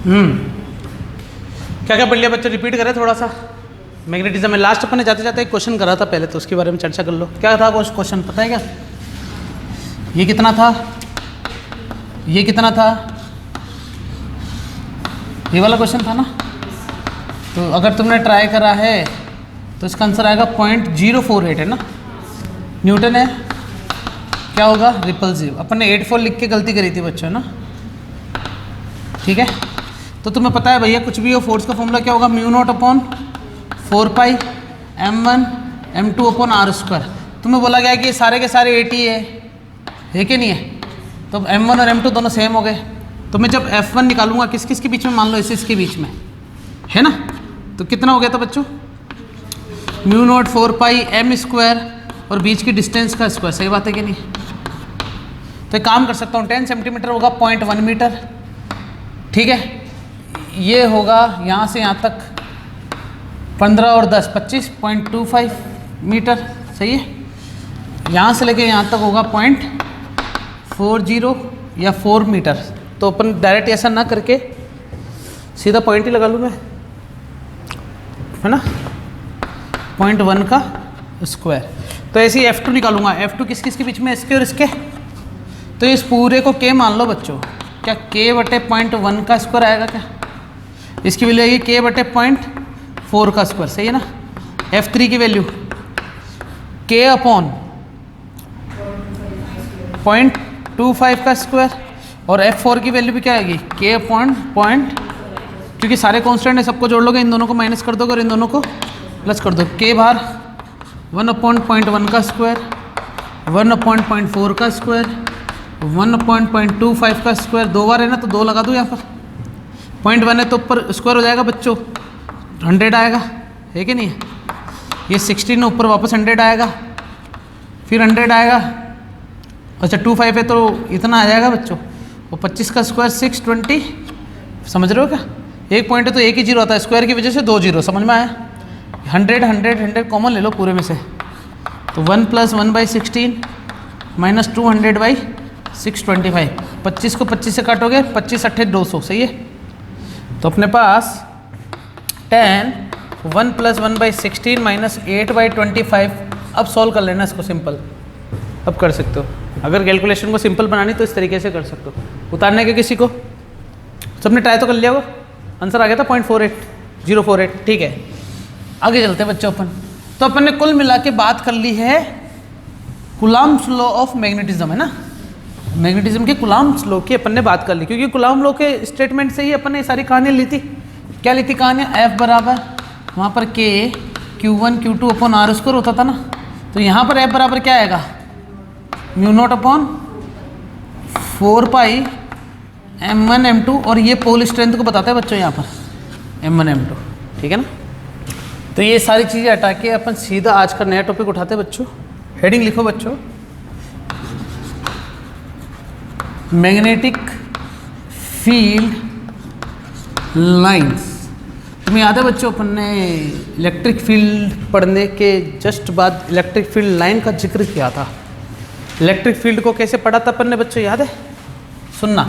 क्या क्या पढ़ लिया बच्चों, रिपीट करें थोड़ा सा। मैग्नेटिज्म में लास्ट अपन ने जाते जाते एक क्वेश्चन करा था पहले, तो उसके बारे में चर्चा कर लो। क्या था वो क्वेश्चन, पता है क्या? ये कितना था, ये कितना था, ये वाला क्वेश्चन था ना। तो अगर तुमने ट्राई करा है तो इसका आंसर आएगा 0.048 है ना, न्यूटन है। क्या होगा? रिपल्सिव। अपन ने 84 लिख के गलती करी थी बच्चों ना, ठीक है। तो तुम्हें पता है भैया कुछ भी हो, फोर्स का फॉर्मूला क्या होगा? Mu naught upon 4 pi m1 m2 upon R square. तुम्हें बोला गया कि ये सारे के सारे 80 है कि नहीं है? तो m1 और m2 दोनों सेम हो गए। तो मैं जब f1 निकालूंगा किस किस के बीच में, मान लो इसके बीच में है ना, तो कितना हो गया था बच्चों? म्यू नॉट 4 पाई m स्क्वायर और बीच की डिस्टेंस का स्क्वायर। सही बात है कि नहीं? तो एक काम कर सकता हूँ, 10 सेंटीमीटर होगा 0.1 मीटर, ठीक है। ये होगा यहाँ से यहाँ तक 15 और 10 25.25 मीटर, सही है। यहाँ से लेके यहाँ तक होगा 0.40 या 4 मीटर। तो अपन डायरेक्ट ऐसा ना करके सीधा पॉइंट ही लगा लूँ मैं, है ना, 0.1 का स्क्वायर। तो ऐसे ही F2 निकालूंगा। F2 किस किस के बीच में? इसके और इसके। तो इस पूरे को K मान लो बच्चों। क्या K बटे 0.1 का स्क्वायर आएगा क्या? इसकी वैल्यू आएगी K बटे 0.4 का स्क्वायर, सही है ना। F3 की वैल्यू K अपॉन 0.25 का स्क्वायर, और F4 की वैल्यू भी क्या आएगी? K अपॉन क्योंकि सारे कांस्टेंट है, सबको जोड़ लोगे, इन दोनों को माइनस कर दोगे और इन दोनों को प्लस कर दो। K बार 1/0.1 का स्क्वायर, 1/0.4 का स्क्वायर, 1/0.25 का स्क्वायर। 2 बार है ना, तो 2 लगा दो यहाँ पर। 0.1 है तो ऊपर स्क्वायर हो जाएगा बच्चों, 100 आएगा, है कि नहीं? ये 16 है, ऊपर वापस 100 आएगा, फिर 100 आएगा। अच्छा 25 है तो इतना आ जाएगा बच्चों। और 25 का स्क्वायर 620, समझ रहे हो क्या? एक पॉइंट है तो एक ही जीरो आता है, स्क्वायर की वजह से 2 जीरो। समझ में आया? 100 कॉमन ले लो पूरे में से, तो 1 + 1/16 माइनस 200/625। 25 को 25 से काटोगे, 25 8 200, सही है। तो अपने पास 10 1 + 1/16 माइनस 8/25। अब सॉल्व कर लेना इसको सिंपल, अब कर सकते हो। अगर कैलकुलेशन को सिंपल बनानी तो इस तरीके से कर सकते हो। उतारने के किसी को, सबने ट्राई तो कर लिया, वो आंसर आ गया था 0.48, ठीक है। आगे चलते हैं बच्चों अपन। तो अपन ने कुल मिला के बात कर ली है कूलम्ब्स लॉ ऑफ मैग्नेटिज्म, है ना। मैग्नेटिज्म के कूलम्ब्स लॉ की अपन ने बात कर ली, क्योंकि कूलम्ब लॉ के स्टेटमेंट से ही अपन ने सारी कहानियाँ ली थी। क्या ली थी कहानियाँ? F बराबर वहाँ पर K Q1 Q2 upon R square होता था ना। तो यहाँ पर F बराबर क्या आएगा? Mu naught upon 4 pi m1 m2, और ये पोल स्ट्रेंथ को बताता है बच्चों यहाँ पर m1 m2, ठीक है ना। तो ये सारी चीज़ें हटा के अपन सीधा आज का नया टॉपिक उठाते हैं बच्चों। हेडिंग लिखो बच्चों, मैग्नेटिक फील्ड लाइंस। तुम्हें याद है बच्चों, अपन ने इलेक्ट्रिक फील्ड पढ़ने के जस्ट बाद इलेक्ट्रिक फील्ड लाइन का जिक्र किया था। इलेक्ट्रिक फील्ड को कैसे पढ़ा था अपन ने बच्चों, याद है? सुनना,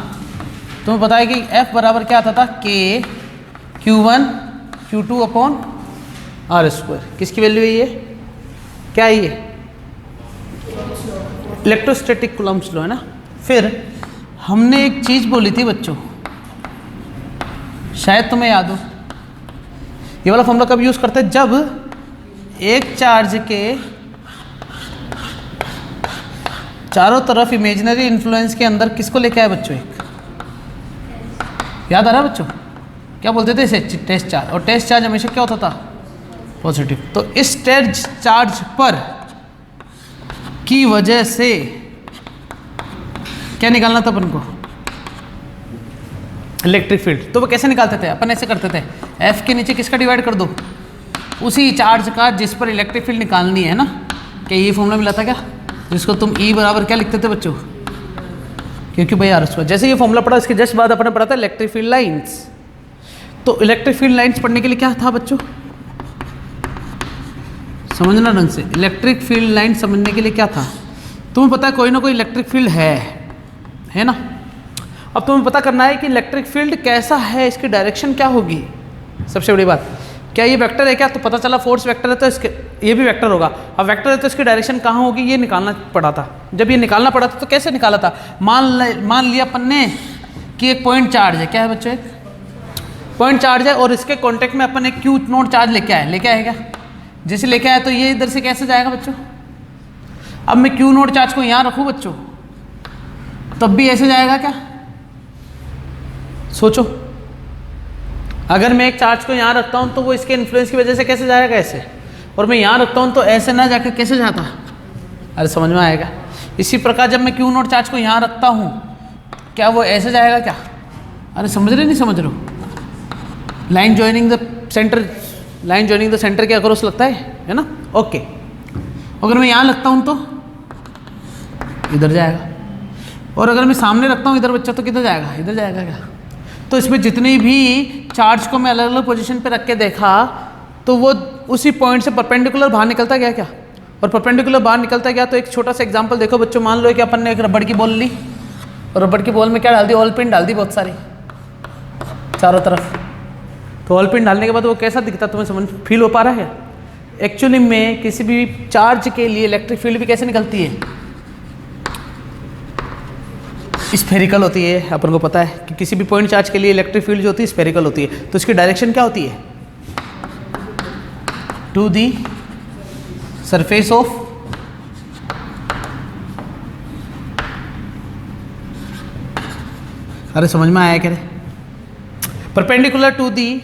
तुम्हें पता है कि F बराबर क्या आता था? K Q1 Q2 upon R square. किसकी वैल्यू है ये? क्या है ये? इलेक्ट्रोस्टैटिक कूलम्ब्स लॉ, है ना। फिर हमने एक चीज़ बोली थी बच्चों, शायद तुम्हें याद हो। ये वाला फॉर्मूला कब यूज़ करते हैं? जब एक चार्ज के चारों तरफ इमेजिनरी इन्फ्लुएंस के अंदर किसको लेके आए बच्चों? एक याद आ रहा है बच्चों? क्या बोलते थे इसे? Test charge. और टेस्ट चार्ज हमेशा क्या होता था? पॉजिटिव। तो इस टेस्ट चार्ज पर की वजह से क्या निकालना था अपन को? Electric field. तो वो कैसे निकालते थे? अपन ऐसे करते थे, F के नीचे किसका डिवाइड कर दो? उसी चार्ज का जिस पर इलेक्ट्रिक फील्ड निकालनी है ना। क्या ये फॉर्मूला मिला था क्या, जिसको तुम E बराबर क्या लिखते थे बच्चों? क्योंकि भाई आर स्क्वायर। जैसे ये फॉर्मूला पढ़ा, इसके जस्ट बाद अपने पढ़ा था इलेक्ट्रिक फील्ड लाइंस। तो इलेक्ट्रिक फील्ड लाइंस पढ़ने के लिए क्या था बच्चों? समझना ढंग से। इलेक्ट्रिक फील्ड लाइन समझने के लिए क्या था? तुम्हें पता है कोई ना कोई इलेक्ट्रिक फील्ड है ना। अब तुम्हें पता करना है कि इलेक्ट्रिक फील्ड कैसा है, इसकी डायरेक्शन क्या होगी। सबसे बड़ी बात, क्या ये वेक्टर है क्या, तो पता चला फोर्स वेक्टर है तो इसके ये भी वेक्टर होगा। अब वेक्टर है तो इसकी डायरेक्शन कहाँ होगी, ये निकालना पड़ा था। जब ये निकालना पड़ा था तो कैसे निकाला था, मान लिया अपन ने कि एक पॉइंट चार्ज है, क्या है बच्चों, एक पॉइंट चार्ज है और इसके कॉन्टेक्ट में अपन एक क्यू नोट चार्ज लेके आए क्या, जैसे लेके आए तो ये इधर से कैसे जाएगा बच्चों। अब मैं क्यू नोट चार्ज को यहाँ रखूँ बच्चों, तब भी ऐसे जाएगा क्या, सोचो। अगर मैं एक चार्ज को यहाँ रखता हूँ तो वो इसके इन्फ्लुएंस की वजह से कैसे जाएगा, ऐसे, और मैं यहाँ रखता हूँ तो ऐसे ना जाकर कैसे जाता, अरे समझ में आएगा। इसी प्रकार जब मैं क्यू नोट चार्ज को यहाँ रखता हूँ, क्या वो ऐसे जाएगा क्या, अरे समझ रहे नहीं समझ रहे हो। लाइन ज्वाइनिंग द सेंटर के अक्रॉस लगता है ना, ओके। अगर मैं यहाँ लगता हूँ तो इधर जाएगा, और अगर मैं सामने रखता हूँ इधर बच्चा तो किधर जाएगा, इधर जाएगा क्या। तो इसमें जितनी भी चार्ज को मैं अलग अलग पोजीशन पे रख के देखा तो वो उसी पॉइंट से परपेंडिकुलर बाहर निकलता गया क्या, और परपेंडिकुलर बाहर निकलता गया। तो एक छोटा सा एग्जांपल देखो बच्चों, मान लो कि अपन ने एक रबड़ की बॉल ली और रबड़ की बॉल में क्या डाल दी, ऑल पिन डाल दी बहुत सारी चारों तरफ। तो ऑल पिन डालने के बाद वो कैसा दिखता, तुम्हें समझ फील हो पा रहा है। एक्चुअली में किसी भी चार्ज के लिए इलेक्ट्रिक फील्ड भी कैसे निकलती है, स्फेरिकल होती है। अपन को पता है कि किसी भी पॉइंट चार्ज के लिए इलेक्ट्रिक फील्ड जो होती है स्फेरिकल होती है। तो इसकी डायरेक्शन क्या होती है, टू दी सरफेस ऑफ अरे समझ में आया क्या ray, perpendicular to the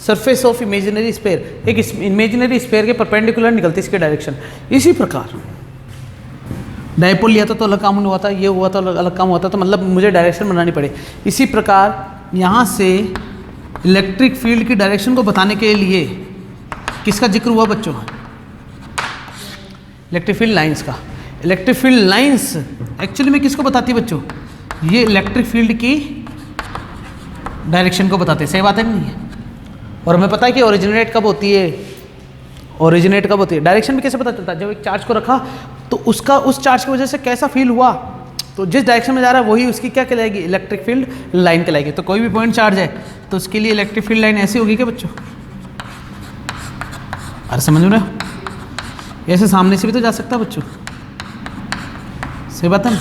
surface of imaginary sphere. एक इमेजिनरी स्फीयर के परपेंडिकुलर निकलती है इसकी डायरेक्शन। इसी प्रकार डायपोल लिया था तो अलग काम हुआ था, ये हुआ तो अलग काम हुआ था, तो मतलब मुझे डायरेक्शन बनानी पड़े। इसी प्रकार यहाँ से इलेक्ट्रिक फील्ड की डायरेक्शन को बताने के लिए किसका जिक्र हुआ बच्चों, इलेक्ट्रिक फील्ड लाइंस का। इलेक्ट्रिक फील्ड लाइंस एक्चुअली में किसको बताती है बच्चों, ये इलेक्ट्रिक फील्ड की डायरेक्शन को बताते हैं। सही बात है नहीं है। और हमें पता है कि ओरिजिनेट कब होती है, डायरेक्शन भी कैसे पता चलता है, जब एक चार्ज को रखा तो उसका उस चार्ज की वजह से कैसा फील हुआ, तो जिस डायरेक्शन में जा रहा है वही उसकी क्या कहलाएगी, इलेक्ट्रिक फील्ड लाइन कहलाएगी। तो कोई भी पॉइंट चार्ज है तो उसके लिए इलेक्ट्रिक फील्ड लाइन ऐसी होगी क्या बच्चों, अरे समझ रहे हो, ऐसे सामने से भी तो जा सकता है बच्चों। सही बात है ना,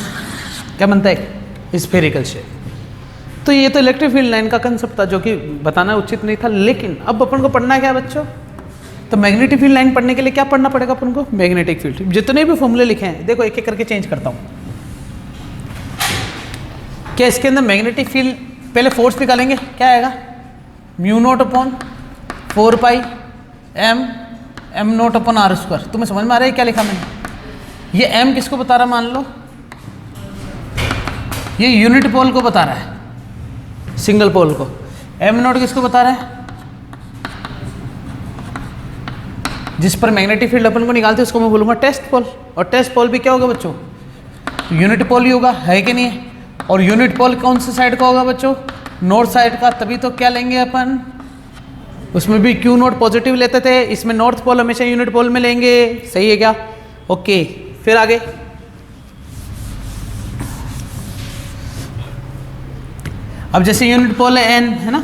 क्या बनता है स्फेरिकल शेप। तो ये तो इलेक्ट्रिक फील्ड लाइन का कंसेप्ट था जो कि बताना उचित नहीं था। लेकिन अब अपन को पढ़ना क्या है बच्चों, तो मैग्नेटिक फील्ड लाइन पढ़ने के लिए क्या पढ़ना पड़ेगा अपन को, मैग्नेटिक फील्ड। जितने भी फॉर्मूले लिखे हैं देखो एक एक करके चेंज करता हूँ। क्या इसके अंदर मैग्नेटिक फील्ड, पहले फोर्स निकालेंगे, क्या आएगा, mu naught upon 4 pi M naught upon R square. तुम्हें समझ में आ रहा है क्या लिखा मैंने, ये एम किसको बता रहा, मान लो ये यूनिट पोल को बता रहा है, सिंगल पोल को। एम नोट किसको बता रहा है, जिस पर मैग्नेटिक फील्ड अपन को निकालते हैं उसको मैं बोलूँगा टेस्ट पोल। और टेस्ट पोल भी क्या होगा बच्चों, यूनिट पोल ही होगा, है कि नहीं है। और यूनिट पोल कौन से साइड का होगा बच्चों, नॉर्थ साइड का। तभी तो क्या लेंगे अपन, उसमें भी क्यू नोट पॉजिटिव लेते थे, इसमें नॉर्थ पोल हमेशा यूनिट पोल में लेंगे। सही है क्या, ओके। फिर आगे अब जैसे यूनिट पोल है एन, है ना,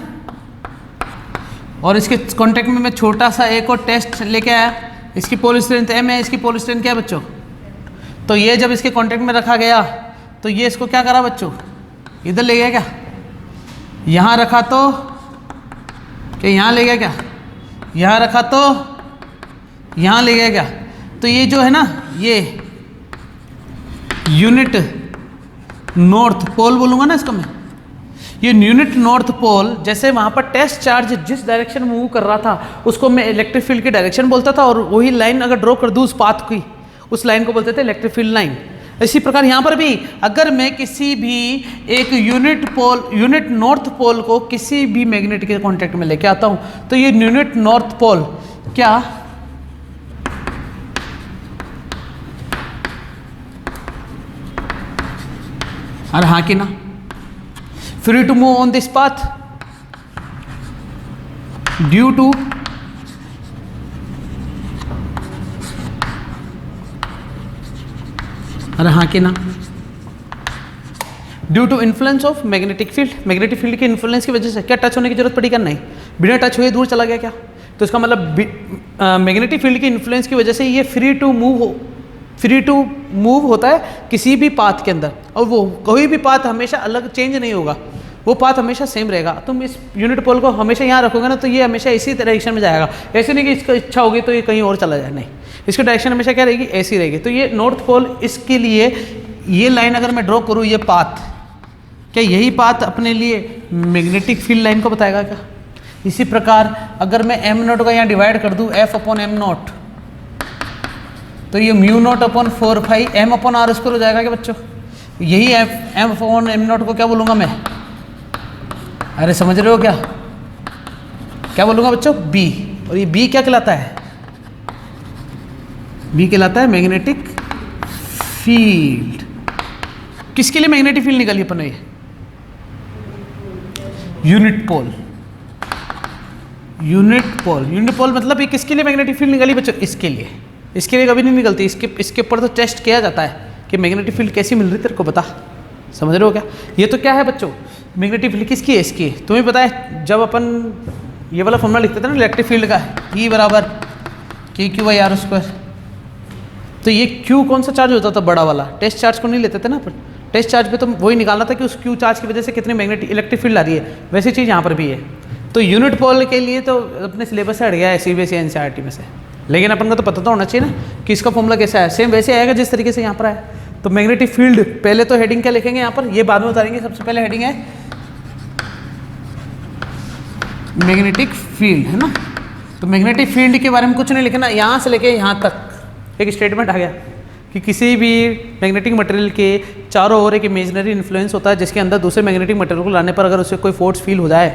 और इसके कांटेक्ट में मैं छोटा सा एक और टेस्ट लेके आया, इसकी पोल स्ट्रेंथ एम है, इसकी पोल स्ट्रेंथ क्या है बच्चों। तो ये जब इसके कांटेक्ट में रखा गया तो ये इसको क्या करा बच्चों, इधर ले गया क्या, यहाँ रखा तो क्या, यहाँ ले गया क्या, यहाँ रखा तो यहाँ ले गया क्या। तो ये जो है ना, ये यूनिट नॉर्थ पोल बोलूँगा ना इसको मैं, ये यूनिट नॉर्थ पोल, जैसे वहाँ पर टेस्ट चार्ज जिस डायरेक्शन में मूव कर रहा था उसको मैं इलेक्ट्रिक फील्ड की डायरेक्शन बोलता था, और वही लाइन अगर ड्रॉ कर दूँ उस पाथ की, उस लाइन को बोलते थे इलेक्ट्रिक फील्ड लाइन। इसी प्रकार यहाँ पर भी अगर मैं किसी भी एक यूनिट नॉर्थ पोल को किसी भी मैग्नेट के कॉन्टेक्ट में लेके आता हूँ तो ये यूनिट नॉर्थ पोल क्या, अरे हाँ कि ना, free to move on this path due to अरे हाँ कि ना, due to influence of magnetic field, magnetic field के इन्फ्लुएंस की वजह से। क्या टच होने की जरूरत पड़ी क्या? नहीं, बिना टच हुए दूर चला गया क्या? तो इसका मतलब मैग्नेटिक फील्ड की इन्फ्लुएंस की वजह से ये फ्री टू मूव होता है किसी भी पाथ के अंदर, और वो कोई भी पाथ हमेशा अलग चेंज नहीं होगा, वो पाथ हमेशा सेम रहेगा। तुम इस यूनिट पोल को हमेशा यहाँ रखोगे ना, तो ये हमेशा इसी डायरेक्शन में जाएगा। ऐसे नहीं कि इसका इच्छा होगी तो ये कहीं और चला जाए, नहीं, इसकी डायरेक्शन हमेशा क्या रहेगी? ऐसी रहेगी। तो ये नॉर्थ पोल, इसके लिए ये लाइन अगर मैं ड्रॉ करूँ, ये पाथ, क्या यही पाथ अपने लिए मैग्नेटिक फील्ड लाइन को बताएगा क्या? इसी प्रकार अगर मैं एम नोट का यहाँ डिवाइड कर दूँ एफ अपॉन एम नोट, तो ये mu naught upon 4 M upon R square हो जाएगा क्या बच्चों? यही एम अपॉन एम नोट को क्या बोलूँगा मैं? अरे समझ रहे हो क्या? क्या बोलूँगा बच्चों? बी। और ये बी क्या कहलाता है? बी कहलाता है मैग्नेटिक फील्ड। किसके लिए मैग्नेटिक फील्ड निकाली अपन ने? यूनिट पोल। यूनिट पोल मतलब ये किसके लिए मैग्नेटिक फील्ड निकाली बच्चों? इसके लिए। इसके लिए कभी नहीं निकलती, इसके ऊपर तो टेस्ट किया जाता है कि मैग्नेटिक फील्ड कैसी मिल रही तेरे को, बता। समझ रहे हो क्या? ये तो क्या है बच्चों? मैग्नेटिक फील्ड किसकी है? इसकी। तुम्हें पता है जब अपन ये वाला फॉर्मूला लिखते थे ना इलेक्ट्रिक फील्ड का, E बराबर KQ/R², तो ये Q कौन सा चार्ज होता था? बड़ा वाला। टेस्ट चार्ज को नहीं लेते थे ना अपन, टेस्ट चार्ज पे तो वही निकालना था कि उस Q चार्ज की वजह से कितनी मैग्नेटिक इलेक्ट्रिक फील्ड आ रही है। वैसी चीज़ यहाँ पर भी है। तो यूनिट पोल के लिए तो अपने सिलेबस से हट गया है, CBSE NCERT में से, लेकिन अपन को तो पता तो होना चाहिए ना कि इसका फॉर्मूला कैसा है। सेम वैसे आएगा जिस तरीके से यहाँ पर आया। तो मैग्नेटिक फील्ड, पहले तो हेडिंग क्या लिखेंगे यहाँ पर, ये बाद में उतारेंगे। सबसे पहले हेडिंग है मैग्नेटिक फील्ड, है ना। तो मैग्नेटिक फील्ड के बारे में कुछ नहीं लिखना, यहाँ से लेके यहाँ तक एक स्टेटमेंट आ गया कि किसी भी मैग्नेटिक मटेरियल के चारों ओर एक इमेजिनरी इन्फ्लुएंस होता है, जिसके अंदर दूसरे मैग्नेटिक मटेरियल को लाने पर अगर उसे कोई फोर्स फील हो जाए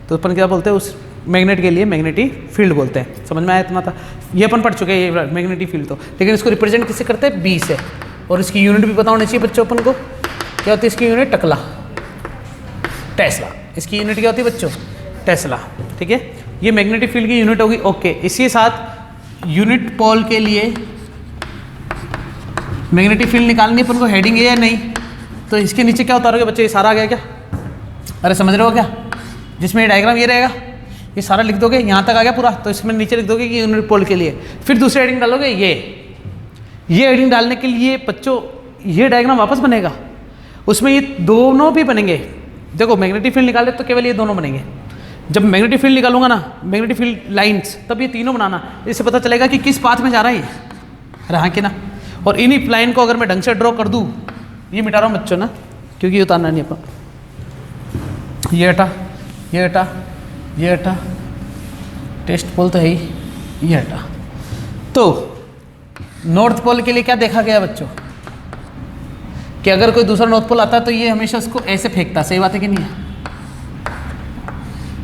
तो अपन क्या बोलते हैं? उस मैग्नेट के लिए मैग्नेटिक फील्ड बोलते हैं। समझ में आया? इतना था, ये अपन पढ़ चुके हैं ये मैग्नेटिक फील्ड तो। लेकिन इसको रिप्रेजेंट किससे करते हैं? बी से। और इसकी यूनिट भी पता होनी चाहिए बच्चों अपन को। क्या होती है इसकी यूनिट? टकला, टेस्ला। इसकी यूनिट क्या होती है बच्चों? टेस्ला। ठीक है, ये मैग्नेटिक फील्ड की यूनिट होगी। ओके, इसी साथ यूनिट पोल के लिए मैग्नेटिक फील्ड निकालनी अपन को, हेडिंग है या नहीं? तो इसके नीचे क्या उतारोगे बच्चे? ये सारा आ गया क्या? अरे समझ रहे हो क्या? जिसमें ये डायग्राम ये रहेगा, ये सारा लिख दोगे, यहाँ तक आ गया पूरा, तो इसमें नीचे लिख दोगे कि यूनिट पोल के लिए। फिर दूसरी हेडिंग डालोगे, ये हेडिंग डालने के लिए बच्चों ये डायग्राम वापस बनेगा, उसमें ये दोनों भी बनेंगे। देखो मैग्नेटिक फील्ड निकाले तो केवल ये दोनों बनेंगे। जब मैग्नेटिक फील्ड निकालूंगा ना, मैग्नेटिक फील्ड लाइंस, तब ये तीनों बनाना, इससे पता चलेगा कि किस पाथ में जा रहा है ये। अरे हाँ कि ना। और इन्हीं लाइन को अगर मैं ढंग से ड्रॉ कर दूँ, ये मिटा रहा हूँ बच्चों ना, क्योंकि ये उतारना नहीं अपन। ये हटा, ये हटा, ये हटा, टेस्ट पोल तो है ही, ये हटा। तो नॉर्थ पोल के लिए क्या देखा गया बच्चों? कि अगर कोई दूसरा नॉर्थ पोल आता है तो ये हमेशा उसको ऐसे फेंकता। सही बात है कि नहीं है?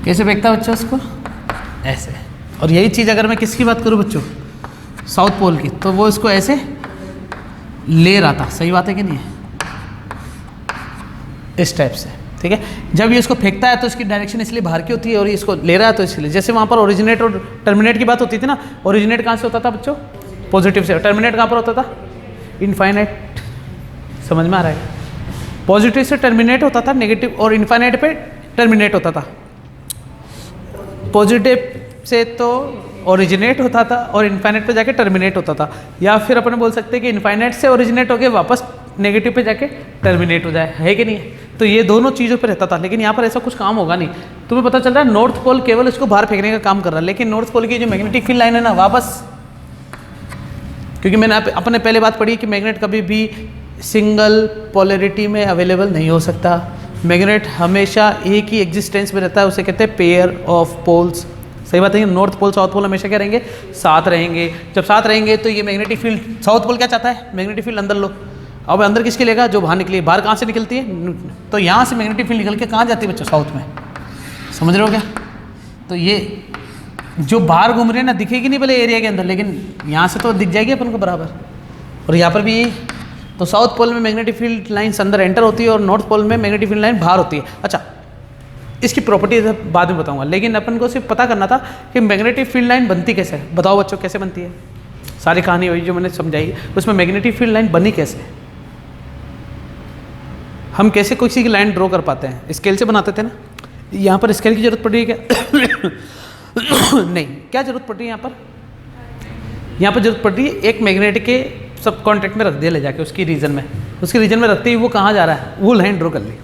कैसे फेंकता बच्चों उसको? ऐसे। और यही चीज़ अगर मैं किसकी बात करूं बच्चों? साउथ पोल की, तो वो इसको ऐसे ले रहा था। सही बात है कि नहीं है? इस टाइप से। ठीक है, जब ये इसको फेंकता है तो इसकी डायरेक्शन इसलिए बाहर की होती है, और ये इसको ले रहा है तो इसलिए। जैसे वहाँ पर ओरिजिनेट और टर्मिनेट की बात होती थी ना, ओरिजिनेट कहाँ से होता था बच्चों? पॉजिटिव से। टर्मिनेट कहाँ पर होता था? इनफाइनाइट। समझ में आ रहा है? पॉजिटिव से टर्मिनेट होता था, नेगेटिव और इनफाइनाइट पे टर्मिनेट होता था। पॉजिटिव से तो ओरिजिनेट होता था और इनफाइनाइट पे जाके टर्मिनेट होता था, या फिर अपन बोल सकते हैं कि इनफाइनाइट से ओरिजिनेट होके वापस नेगेटिव पे जाके टर्मिनेट हो जाए, है कि नहीं है? तो ये दोनों चीज़ों पे रहता था। लेकिन यहाँ पर ऐसा कुछ काम होगा नहीं। तुम्हें पता चल रहा है नॉर्थ पोल केवल इसको बाहर फेंकने का काम कर रहा है, लेकिन नॉर्थ पोल की जो मैग्नेटिक फील्ड लाइन है ना, वापस, क्योंकि मैंने अपने पहले बात पढ़ी कि मैग्नेट कभी भी सिंगल पोलैरिटी में अवेलेबल नहीं हो सकता। मैग्नेट हमेशा एक ही एग्जिस्टेंस में रहता है, उसे कहते हैं पेयर ऑफ पोल्स। सही बात है कि नॉर्थ पोल साउथ पोल हमेशा क्या रहेंगे? साथ रहेंगे। जब साथ रहेंगे तो ये मैग्नेटिक फील्ड, साउथ पोल क्या चाहता है? मैग्नेटिक फील्ड अंदर लो। अब अंदर किसके लेगा? जो बाहर निकली। बाहर कहाँ से निकलती है? तो यहाँ से मैग्नेटिक फील्ड निकल के कहाँ जाती है बच्चों? साउथ में। समझ रहे हो क्या? तो ये जो बाहर घूम रही है ना, दिखेगी नहीं भले एरिया के अंदर, लेकिन यहाँ से तो दिख जाएगी अपन को बराबर। और यहाँ पर भी, तो साउथ पोल में मैग्नेटिक फील्ड लाइन्स अंदर एंटर होती है और नॉर्थ पोल में मैग्नेटिक फील्ड लाइन बाहर होती है। अच्छा, इसकी प्रॉपर्टी बाद में बताऊंगा, लेकिन अपन को सिर्फ पता करना था कि मैग्नेटिक फील्ड लाइन बनती कैसे है। बताओ बच्चों कैसे बनती है? सारी कहानी वही जो मैंने समझाई, उसमें मैग्नेटिक फील्ड लाइन बनी कैसे? हम कैसे किसी की लाइन ड्रॉ कर पाते हैं? स्केल से बनाते थे ना। यहाँ पर स्केल की जरूरत पड़ रही है क्या? नहीं। क्या जरूरत पड़ रही है यहाँ पर? यहाँ पर जरूरत पड़ रही है एक मैग्नेट के सब कॉन्टेक्ट में रख दिया ले जाके उसकी रीजन में, उसके रीजन में रखते ही वो कहाँ जा रहा है वो लाइन ड्रॉ कर ली।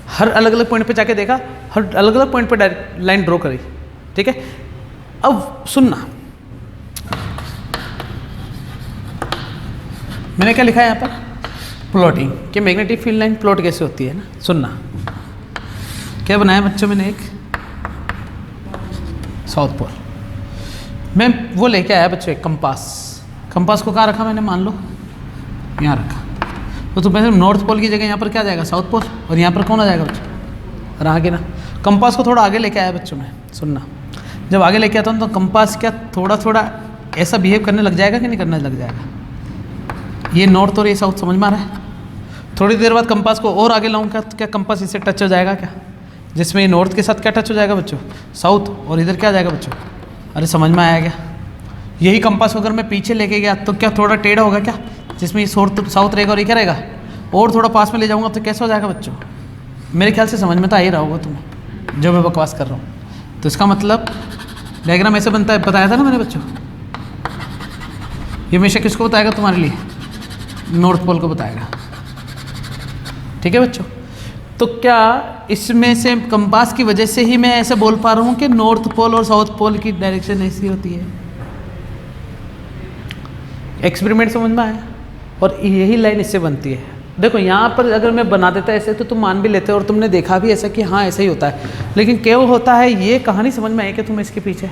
हर अलग अलग पॉइंट पे जाके देखा, हर अलग अलग पॉइंट पे डायरेक्ट लाइन ड्रॉ करी। ठीक है, अब सुनना, मैंने क्या लिखा है यहाँ पर? प्लॉटिंग कि मैग्नेटिक फील्ड लाइन प्लॉट कैसे होती है ना। सुनना क्या बनाया बच्चों, मैंने एक साउथ पोल, मैं वो लेके आया बच्चों एक कंपास। कंपास को कहाँ रखा मैंने? मान लो यहाँ रखा, तो तुम्हें नॉर्थ पोल की जगह यहाँ पर क्या जाएगा? South pole. और यहाँ पर कौन आ जाएगा बच्चों? और आगे ना, कंपास को थोड़ा आगे लेके आया बच्चों में। सुनना, जब आगे लेके आता हूँ तो कंपास क्या थोड़ा थोड़ा ऐसा बिहेव करने लग जाएगा कि नहीं करने लग जाएगा? ये नॉर्थ और ये साउथ समझ में आ रहा है? थोड़ी देर बाद कंपास को और आगे लाऊंगा तो क्या कंपास इससे टच हो जाएगा क्या? जिसमें ये नॉर्थ के साथ क्या टच हो जाएगा बच्चों? साउथ। और इधर क्या जाएगा बच्चों? अरे समझ में आया क्या? यही कंपास को अगर मैं पीछे लेके गया तो क्या थोड़ा टेढ़ा होगा क्या? जिसमें ये साउथ रहेगा और ये क्या रहेगा? और थोड़ा पास में ले जाऊंगा तो कैसे हो जाएगा बच्चों? मेरे ख्याल से समझ में तो आ ही रहा होगा तुम्हें जो मैं बकवास कर रहा हूँ। तो इसका मतलब डायग्राम ऐसे बनता है, बताया था ना मैंने बच्चों। ये हमेशा किसको बताएगा तुम्हारे लिए? नॉर्थ पोल को बताएगा। ठीक है बच्चों, तो क्या इसमें से कंपास की वजह से ही मैं ऐसे बोल पा रहा हूँ कि नॉर्थ पोल और साउथ पोल की डायरेक्शन ऐसी होती है? एक्सपेरिमेंट समझ में आया? और यही लाइन इससे बनती है। देखो यहाँ पर अगर मैं बना देता ऐसे तो तुम मान भी लेते और तुमने देखा भी ऐसा कि हाँ ऐसा ही होता है, लेकिन क्यों होता है ये कहानी समझ में आई कि तुम इसके पीछे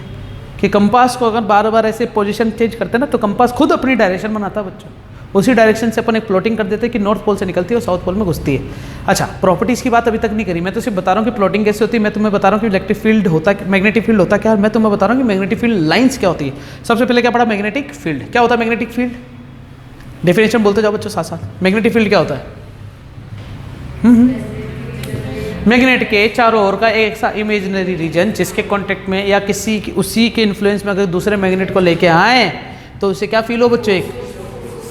कि कंपास को अगर बार बार ऐसे पोजीशन चेंज करते ना तो कंपास खुद अपनी डायरेक्शन बनाता बच्चों। उसी डायरेक्शन से अपन एक प्लॉटिंग कर देते हैं कि नॉर्थ पोल से निकलती है और साउथ पोल में घुसती है। अच्छा, प्रॉपर्टीज़ की बात अभी तक नहीं करी, मैं तो सिर्फ बता रहा हूँ कि प्लॉटिंग कैसे होती है। मैं तुम्हें बता रहा हूँ कि इलेक्ट्रिक फील्ड होता है, मैग्नेटिक फील्ड होता क्या है, मैं तुम्हें बता रहा हूँ कि मैग्नेटिक फील्ड लाइन्स क्या होती है। सबसे पहले क्या पढ़ा? मैग्नेटिक फील्ड क्या होता है? मैग्नेटिक फील्ड डेफिनेशन बोलते जाओ बच्चों साथ साथ। मैग्नेटिक फील्ड क्या होता है? मैग्नेट के चारों ओर का एक सा इमेजिनरी रीजन जिसके कांटेक्ट में या किसी उसी के इन्फ्लुएंस में अगर दूसरे मैग्नेट को लेके आए तो उसे क्या फील हो बच्चों? एक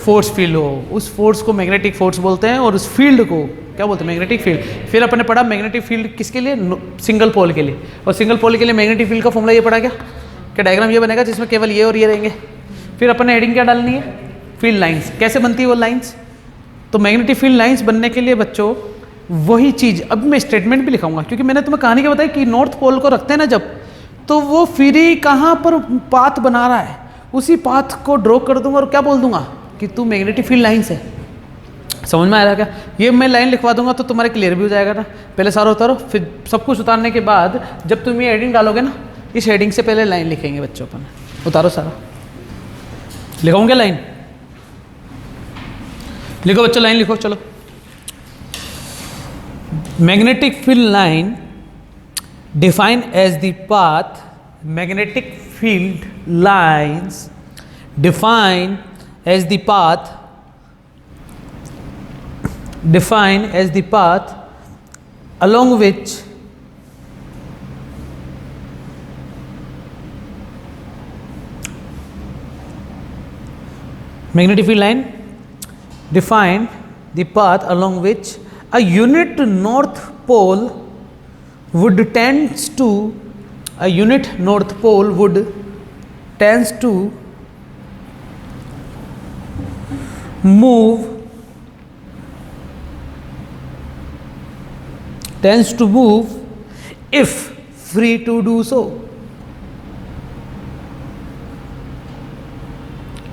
फोर्स फील हो। उस फोर्स को मैग्नेटिक फोर्स बोलते हैं और उस फील्ड को क्या बोलते हैं? Magnetic field. फिर अपने पढ़ा मैग्नेटिक फील्ड किसके लिए? सिंगल पोल के लिए। और सिंगल पोल के लिए मैग्नेटिक फील्ड का फॉर्मूला ये पढ़ा क्या? कि डायग्राम ये बनेगा जिसमें केवल ये और ये रहेंगे। फिर अपने हेडिंग क्या डालनी है? Field lines. कैसे बनती है वो लाइंस? तो मैग्नेटिक फील्ड लाइंस बनने के लिए बच्चों वही चीज़, अब मैं स्टेटमेंट भी लिखाऊंगा क्योंकि मैंने तुम्हें कहानी क्या बताई कि नॉर्थ पोल को रखते हैं ना जब, तो वो फ्री कहाँ पर पाथ बना रहा है उसी पाथ को ड्रॉ कर दूंगा और क्या बोल दूंगा कि तू मैग्नेटिक फील्ड लाइंस है। समझ में आ रहा है क्या? ये मैं लाइन लिखवा दूंगा तो तुम्हारे क्लियर भी हो जाएगा ना। पहले सारा उतारो, फिर सब कुछ उतारने के बाद जब तुम ये हेडिंग डालोगे ना, इस हेडिंग से पहले लाइन लिखेंगे बच्चों अपन। उतारो सारा, लिखाऊंगे लाइन। लिखो बच्चों, लाइन लिखो। चलो, magnetic field line defined as the path, magnetic field lines defined as the path along which magnetic field line defined the path along which a unit north pole would tends to move if free to do so.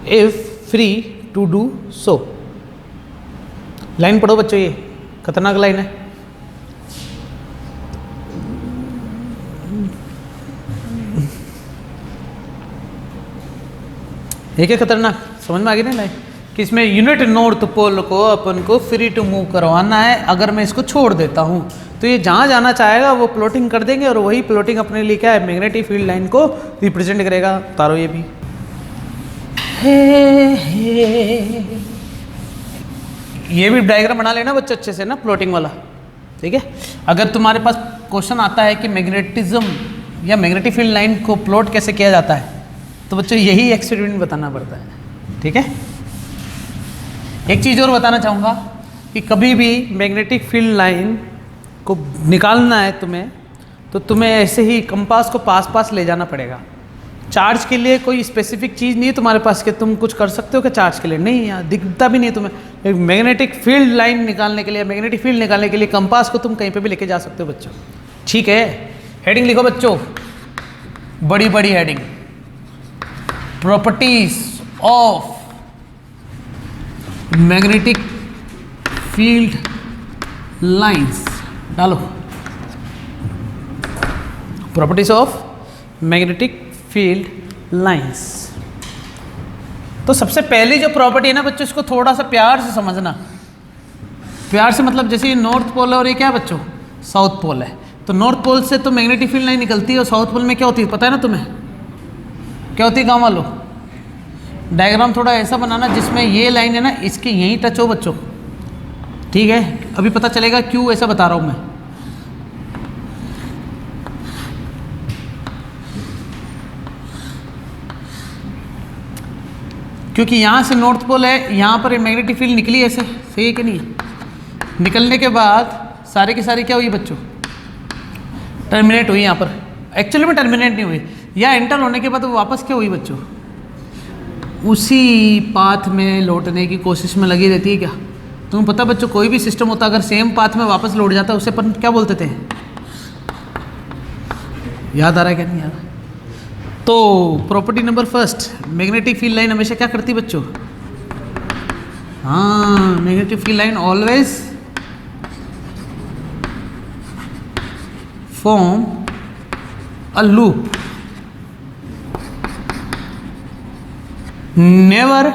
If free to do so. Line पढ़ो बच्चों, ये खतरनाक line है। ये क्या खतरनाक, समझ में आ गई ना लाइन कि इसमें यूनिट नॉर्थ पोल को अपन को फ्री टू मूव करवाना है। अगर मैं इसको छोड़ देता हूं तो ये जहां जाना चाहेगा वो प्लॉटिंग कर देंगे और वही प्लॉटिंग अपने लिए क्या है? मैग्नेटिक फील्ड लाइन को रिप्रेजेंट करेगा। तारो ये भी ये भी डायग्राम बना लेना बच्चे अच्छे से ना, प्लॉटिंग वाला। ठीक है, अगर तुम्हारे पास क्वेश्चन आता है कि मैग्नेटिज्म या मैग्नेटिक फील्ड लाइन को प्लॉट कैसे किया जाता है तो बच्चों यही एक्सपेरिमेंट बताना पड़ता है। ठीक है, एक चीज़ और बताना चाहूँगा कि कभी भी मैग्नेटिक फील्ड लाइन को निकालना है तुम्हें, तो तुम्हें ऐसे ही कंपास को पास पास ले जाना पड़ेगा। चार्ज के लिए कोई स्पेसिफिक चीज़ नहीं है तुम्हारे पास कि तुम कुछ कर सकते हो क्या चार्ज के लिए, नहीं यार, दिखता भी नहीं है तुम्हें। मैग्नेटिक फील्ड लाइन निकालने के लिए, मैग्नेटिक फील्ड निकालने के लिए कंपास को तुम कहीं पे भी लेके जा सकते हो बच्चों। ठीक है, हेडिंग लिखो बच्चों, बड़ी बड़ी heading, properties of magnetic field lines डालो, properties of magnetic field lines. तो सबसे पहली जो प्रॉपर्टी है ना बच्चों, इसको थोड़ा सा प्यार से समझना। प्यार से मतलब जैसे ये नॉर्थ पोल है और ये क्या है बच्चों, साउथ पोल है। तो नॉर्थ पोल से तो मैग्नेटिक फील्ड लाइन निकलती है और साउथ पोल में क्या होती है पता है ना तुम्हें, क्या होती है गाँव वालों? डायग्राम थोड़ा ऐसा बनाना जिसमें ये लाइन है ना इसकी यहीं टच हो बच्चों। ठीक है, अभी पता चलेगा क्यों ऐसा बता रहा हूँ मैं। क्योंकि यहाँ से नॉर्थ पोल है, यहाँ पर मैग्नेटिक फील्ड निकली ऐसे, सही है कि नहीं है? निकलने के बाद सारे की सारी क्या हुई बच्चों, टर्मिनेट हुई। यहाँ पर एक्चुअली में टर्मिनेट नहीं हुई, या एंटर होने के बाद वो वापस क्या हुई बच्चों, उसी पाथ में लौटने की कोशिश में लगी रहती है। क्या तुम्हें पता बच्चों, कोई भी सिस्टम होता अगर सेम पाथ में वापस लौट जाता है उसे अपन क्या बोलते थे, याद आ रहा है क्या नहीं याद? तो property number first, magnetic field line हमेशा क्या करती बच्चों, हाँ, magnetic field line always form a loop, never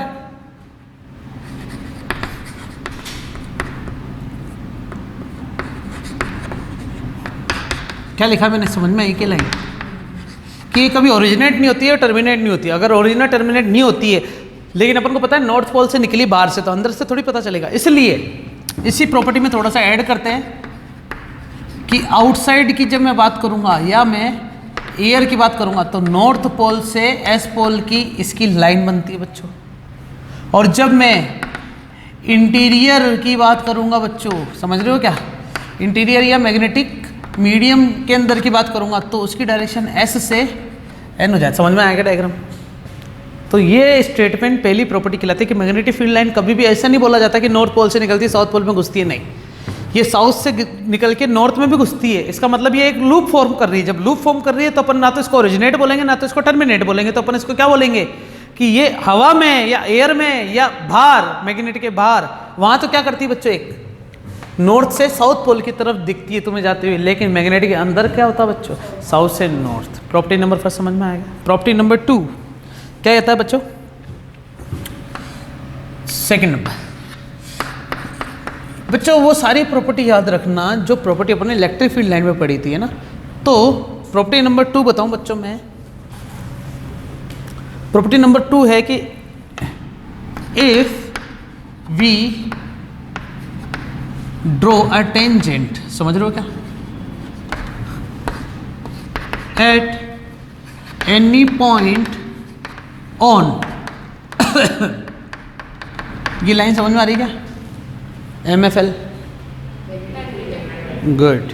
क्या लिखा मैंने, समझ में आई? कि लाइन कि कभी ओरिजिनेट नहीं होती है, टर्मिनेट नहीं होती है। अगर ओरिजिनेट टर्मिनेट नहीं होती है, लेकिन अपन को पता है नॉर्थ पोल से निकली बाहर से, तो अंदर से थोड़ी पता चलेगा। इसलिए इसी प्रॉपर्टी में थोड़ा सा ऐड करते हैं कि आउटसाइड की जब मैं बात करूंगा या मैं एयर की बात करूंगा तो नॉर्थ पोल से एस पोल की इसकी लाइन बनती है बच्चों। और जब मैं इंटीरियर की बात करूंगा बच्चों, समझ रहे हो क्या, इंटीरियर या मैग्नेटिक मीडियम के अंदर की बात करूंगा तो उसकी डायरेक्शन एस से एन हो जाए। समझ में आएगा डायग्राम? तो ये स्टेटमेंट पहली प्रॉपर्टी कहलाती है कि मैग्नेटिक फील्ड लाइन कभी भी ऐसा नहीं बोला जाता कि नॉर्थ पोल से निकलती है साउथ पोल में घुसती है, नहीं, ये साउथ से निकल के नॉर्थ में भी घुसती है। इसका मतलब ये एक लूप फॉर्म कर रही है। जब लूप फॉर्म कर रही है तो अपन ना तो इसको ओरिजिनेट बोलेंगे ना तो इसको टर्मिनेट बोलेंगे, तो अपन इसको क्या बोलेंगे कि ये हवा में या एयर में या बाहर, मैग्नेट के बाहर, वहां तो क्या करती है बच्चों, एक नॉर्थ से साउथ पोल की तरफ दिखती है तुम्हें जाती हुई, लेकिन मैग्नेट के अंदर क्या होता है बच्चों, साउथ से नॉर्थ। प्रॉपर्टी नंबर फर्स्ट समझ में आएगा। प्रॉपर्टी नंबर 2 क्या कहता है बच्चों, सेकंड नंबर बच्चों, वो सारी प्रॉपर्टी याद रखना जो प्रॉपर्टी अपने इलेक्ट्रिक फील्ड लाइन में पड़ी थी, है ना। तो प्रॉपर्टी नंबर 2 बताऊं बच्चों मैं, प्रॉपर्टी नंबर 2 है कि if we draw a tangent, समझ रहे हो क्या, एट एनी पॉइंट ऑन ये लाइन समझ में आ रही क्या, MFL, good.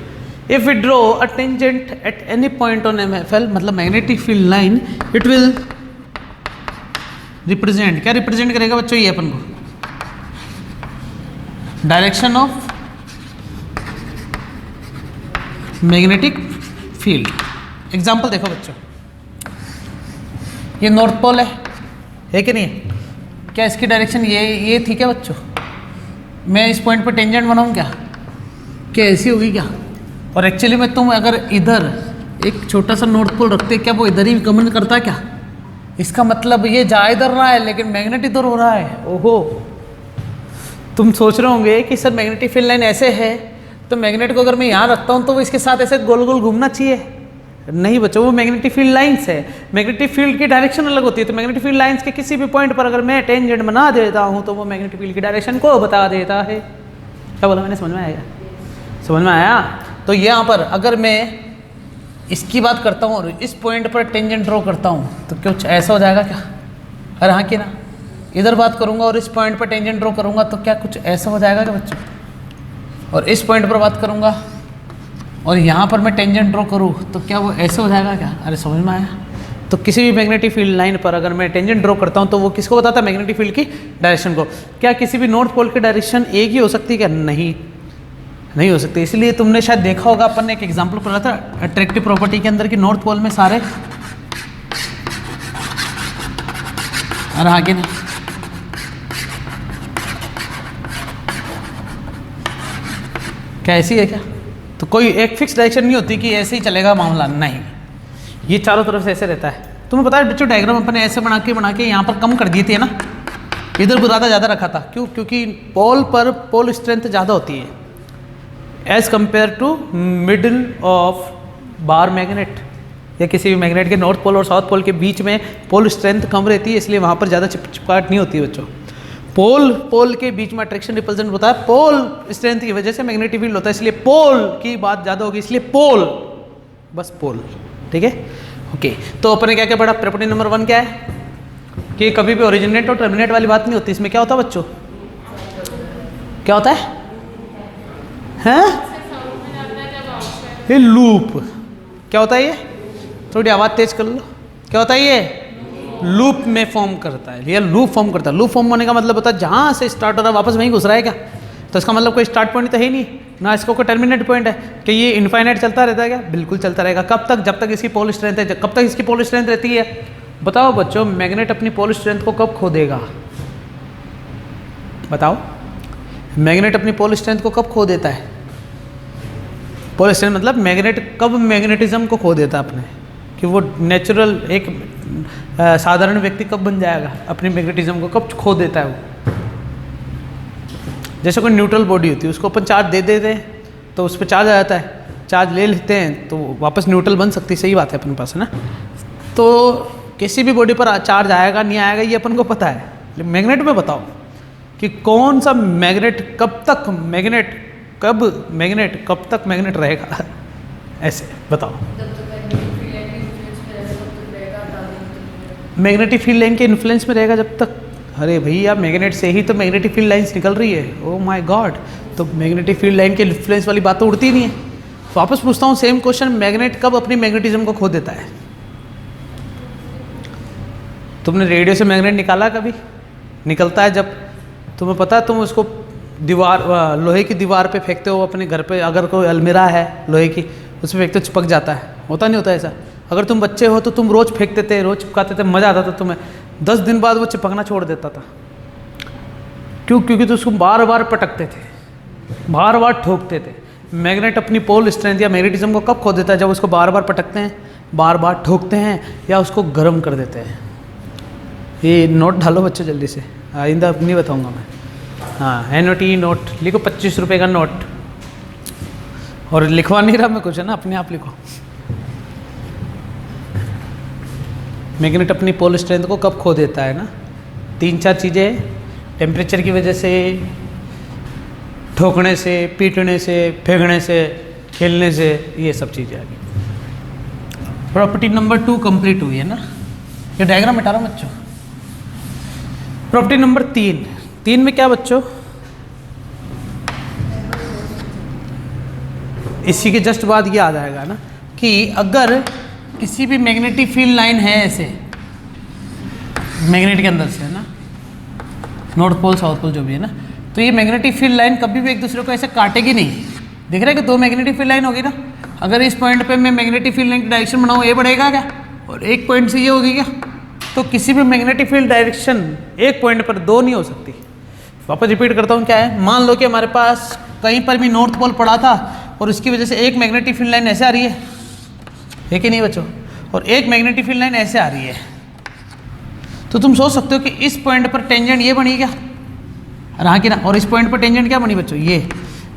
If we draw a tangent at any point on MFL, मतलब magnetic field line, it will represent, क्या रिप्रेजेंट करेगा बच्चों, ये अपन को direction of magnetic field. Example देखो बच्चों, ये नॉर्थ पोल है कि नहीं है, क्या इसकी डायरेक्शन ये थी क्या बच्चों, मैं इस पॉइंट पर टेंजेंट बनाऊँ क्या ऐसी होगी क्या, और एक्चुअली में तुम अगर इधर एक छोटा सा नॉर्थ पोल रखते, क्या वो इधर ही गमन करता है क्या, इसका मतलब ये जा इधर रहा है लेकिन मैग्नेट इधर हो रहा है। ओहो, तुम सोच रहे होंगे कि सर मैग्नेटिक फील्ड लाइन ऐसे है तो मैग्नेट को अगर मैं यहाँ रखता हूँ तो वो इसके साथ ऐसे गोल गोल घूमना चाहिए, नहीं बच्चों, वो मैग्नेटिक फील्ड लाइंस है। मैग्नेटिक फील्ड की डायरेक्शन अलग होती है, तो मैग्नेटिक फील्ड लाइंस के किसी भी पॉइंट पर अगर मैं टेंजेंट बना देता हूँ तो वो मैग्नेटिक फील्ड की डायरेक्शन को बता देता है। क्या बोला मैंने, समझ में आएगा? समझ में आया? तो यहाँ पर अगर मैं इसकी बात करता हूँ और इस पॉइंट पर टेंजेंट ड्रॉ करता हूँ तो कुछ ऐसा हो जाएगा क्या, अरे हाँ कि ना, इधर बात करूँगा और इस पॉइंट पर टेंजेंट ड्रॉ करूँगा तो क्या कुछ ऐसा हो जाएगा क्या बच्चों, और इस पॉइंट पर बात करूँगा और यहाँ पर मैं टेंजेंट ड्रॉ करूँ तो क्या वो ऐसे हो जाएगा क्या? अरे समझ में आया? तो किसी भी मैग्नेटिक फील्ड लाइन पर अगर मैं टेंजेंट ड्रॉ करता हूँ तो वो किसको बताता है? मैग्नेटिक फील्ड की डायरेक्शन को। क्या किसी भी नॉर्थ पोल की डायरेक्शन एक ही हो सकती है क्या? नहीं हो सकती। इसलिए तुमने शायद देखा होगा, अपन ने एक एग्जांपल पढ़ा था अट्रैक्टिव प्रॉपर्टी के अंदर कि नॉर्थ पोल में सारे, अरे आगे नहीं, क्या ऐसी है क्या? तो कोई एक फिक्स डायरेक्शन नहीं होती कि ऐसे ही चलेगा मामला, नहीं, ये चारों तरफ से ऐसे रहता है। तुम्हें पता है बच्चों, डायग्राम अपन ने ऐसे बना के यहाँ पर कम कर दिए थे ना, इधर बुरादा ज़्यादा रखा था। क्यों? क्योंकि पोल पर पोल स्ट्रेंथ ज़्यादा होती है as compare to middle of bar magnet, या किसी भी मैग्नेट के नॉर्थ पोल और साउथ पोल के बीच में पोल स्ट्रेंथ कम रहती है, इसलिए वहाँ पर ज़्यादा चिपचिपाहट नहीं होती है बच्चों। पोल के बीच में अट्रैक्शन रिपल्सन होता है, पोल स्ट्रेंथ की वजह से मैग्नेटिक फील्ड होता है, इसलिए पोल की बात ज़्यादा होगी, इसलिए पोल, बस पोल। ठीक है, ओके। तो अपन ने क्या क्या पढ़ा? प्रॉपर्टी नंबर 1 क्या है कि कभी भी ओरिजिनेट और टर्मिनेट वाली बात नहीं होती। इसमें क्या होता है बच्चों? क्या होता है? ये लूप। क्या होता है ये? थोड़ी आवाज़ तेज कर लो। क्या होता है ये? लूप में फॉर्म करता है, ये लूप फॉर्म करता है। लूप फॉर्म होने का मतलब होता है जहाँ से स्टार्ट हो रहा है वापस वहीं घुस रहा है क्या? तो इसका मतलब कोई स्टार्ट पॉइंट तो है ही नहीं ना, इसको कोई टर्मिनेट पॉइंट है कि ये इनफाइनाइट चलता रहता है क्या? बिल्कुल चलता रहेगा। कब तक? जब तक इसकी पोल स्ट्रेंथ है। कब तक इसकी पोल स्ट्रेंथ रहती है? बताओ बच्चों, मैग्नेट अपनी पोल स्ट्रेंथ को कब खो देगा? बताओ, मैग्नेट अपनी पोल स्ट्रेंथ को कब खो देता है? पोल स्ट्रेंथ मतलब मैग्नेट कब मैग्नेटिज्म को खो देता है अपने, कि वो नेचुरल एक साधारण व्यक्ति कब बन जाएगा? अपनी मैग्नेटिज्म को कब खो देता है वो? जैसे कोई न्यूट्रल बॉडी होती है, उसको अपन चार्ज दे देते हैं तो उस पर चार्ज आ जाता है, चार्ज ले लेते हैं तो वापस न्यूट्रल बन सकती है। सही बात है अपने पास, है ना? तो किसी भी बॉडी पर चार्ज आएगा नहीं आएगा ये अपन को पता है। मैग्नेट में बताओ कि कौन सा मैग्नेट कब तक मैग्नेट रहेगा? ऐसे बताओ। मैग्नेटिक फील्ड लाइन के इन्फ्लुएंस में रहेगा जब तक। अरे भैया, मैग्नेट से ही तो मैग्नेटिक फील्ड लाइंस निकल रही है। ओह माय गॉड, तो मैग्नेटिक फील्ड लाइन के इन्फ्लुएंस वाली बात तो उड़ती नहीं है। वापस पूछता हूँ सेम क्वेश्चन, मैग्नेट कब अपनी मैग्नेटिज्म को खो देता है? तुमने रेडियो से मैग्नेट निकाला कभी? निकलता है जब तुम्हें पता है, तुम उसको दीवार, लोहे की दीवार पे फेंकते हो अपने घर पे, अगर कोई अलमीरा है लोहे की, उस पर फेंकते चिपक जाता है। होता नहीं होता ऐसा? अगर तुम बच्चे हो तो तुम रोज़ फेंकते थे, रोज़ चिपकाते थे, मज़ा आता था तुम्हें। 10 दिन बाद वो चिपकना छोड़ देता था। क्यों? क्योंकि तो उसको बार बार पटकते थे, बार बार ठोकते थे। मैग्नेट अपनी पोल स्ट्रेंथ या मैग्नेटिज्म को कब खो देता है? जब उसको बार बार पटकते हैं, बार बार ठोकते हैं, या उसको गर्म कर देते हैं। ये नोट डालो बच्चों जल्दी से, आइंदा नहीं बताऊँगा मैं। हाँ, NOT नोट लिखो, 25 रुपये का नोट। और लिखवा नहीं रहा मैं कुछ, है ना, अपने आप लिखो। मैग्नेट अपनी पोल स्ट्रेंथ को कब खो देता है ना? 3-4 चीज़ें, टेम्परेचर की वजह से, ठोकने से, पीटने से, फेंकने से, खेलने से, ये सब चीज़ें आ गई। प्रॉपर्टी नंबर 2 कंप्लीट हुई है ना? ये डायग्राम मिटा रहा हूँ बच्चों। प्रॉपर्टी नंबर 3 में क्या बच्चों? इसी के जस्ट बाद ये आ जाएगा ना कि अगर किसी भी मैग्नेटिक फील्ड लाइन है ऐसे मैग्नेट के अंदर से, है ना, नॉर्थ पोल साउथ पोल जो भी है ना, तो ये मैग्नेटिक फील्ड लाइन कभी भी एक दूसरे को ऐसे काटेगी नहीं। दिख रहा है कि 2 मैग्नेटिक फील्ड लाइन होगी ना? अगर इस पॉइंट पे मैं मैग्नेटिक फील्ड लाइन की डायरेक्शन बनाऊँ, ये बढ़ेगा क्या? और एक पॉइंट से ये होगी क्या? तो किसी भी मैग्नेटिक फील्ड डायरेक्शन एक पॉइंट पर 2 नहीं हो सकती। वापस रिपीट करता हूँ, क्या है? मान लो कि हमारे पास कहीं पर भी नॉर्थ पोल पड़ा था और उसकी वजह से एक मैग्नेटिक फील्ड लाइन ऐसे आ रही है कि नहीं बच्चों? और एक मैग्नेटिक फील्ड लाइन ऐसे आ रही है। तो तुम सोच सकते हो कि इस पॉइंट पर टेंजेंट ये बनी क्या? हाँ कि ना? और इस पॉइंट पर टेंजेंट क्या बनी बच्चों? ये।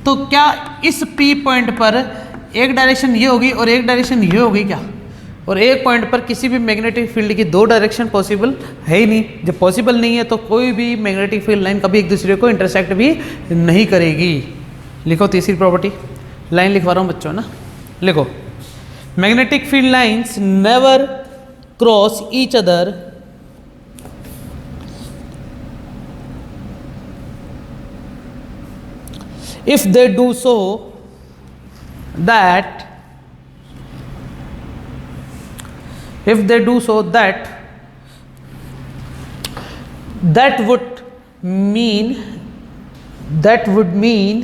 तो क्या इस P पॉइंट पर एक डायरेक्शन ये होगी और एक डायरेक्शन ये होगी क्या? और एक पॉइंट पर किसी भी मैग्नेटिक फील्ड की 2 डायरेक्शन पॉसिबल है ही नहीं। जब पॉसिबल नहीं है तो कोई भी मैग्नेटिक फील्ड लाइन कभी एक दूसरे को इंटरसेक्ट भी नहीं करेगी। लिखो तीसरी प्रॉपर्टी, लाइन लिखवा रहा हूँ बच्चों ना, लिखो। Magnetic field lines never cross each other if they do so that would mean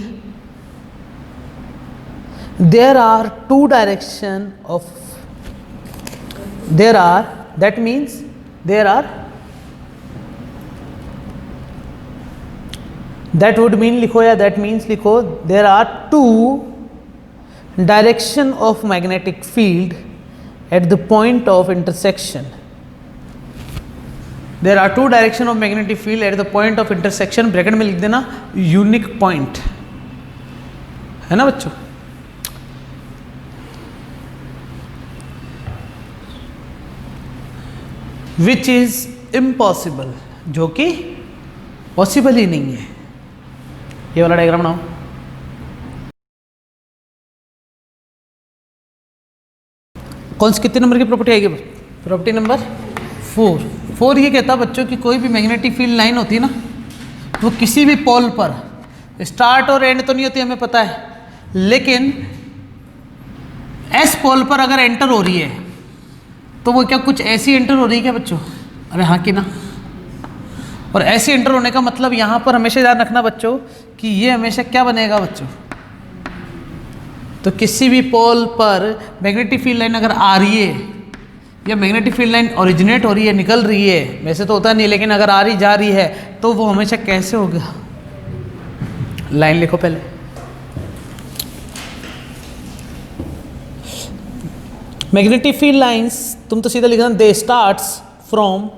there are two direction of that means there are that would mean लिखो या that means लिखो there are two direction of magnetic field at the point of intersection. There are two direction of magnetic field at the point of intersection. Bracket में लिख देना unique point, है ना बच्चों. Which is impossible, जो कि possible ही नहीं है. ये वाला डायग्राम बनाओ. कौन सी कितने नंबर की प्रॉपर्टी आएगी? प्रॉपर्टी नंबर 4 ये कहता बच्चों कि कोई भी मैग्नेटिक फील्ड लाइन होती है ना, वो किसी भी पोल पर स्टार्ट और एंड तो नहीं होती हमें पता है, लेकिन एस पोल पर अगर एंटर हो रही है तो वो क्या कुछ ऐसी एंटर हो रही है क्या बच्चों? अरे हाँ कि ना. और ऐसे एंटर होने का मतलब यहाँ पर हमेशा ध्यान रखना बच्चों कि ये हमेशा क्या बनेगा बच्चों, तो किसी भी पोल पर मैग्नेटिक फील्ड लाइन अगर आ रही है या मैग्नेटिक फील्ड लाइन ओरिजिनेट हो रही है, निकल रही है, वैसे तो होता नहीं, लेकिन अगर आ रही जा रही है तो वो हमेशा कैसे होगा? लाइन लिखो पहले. मैग्नेटिक फील्ड लाइंस तुम तो सीधा लिखना they starts from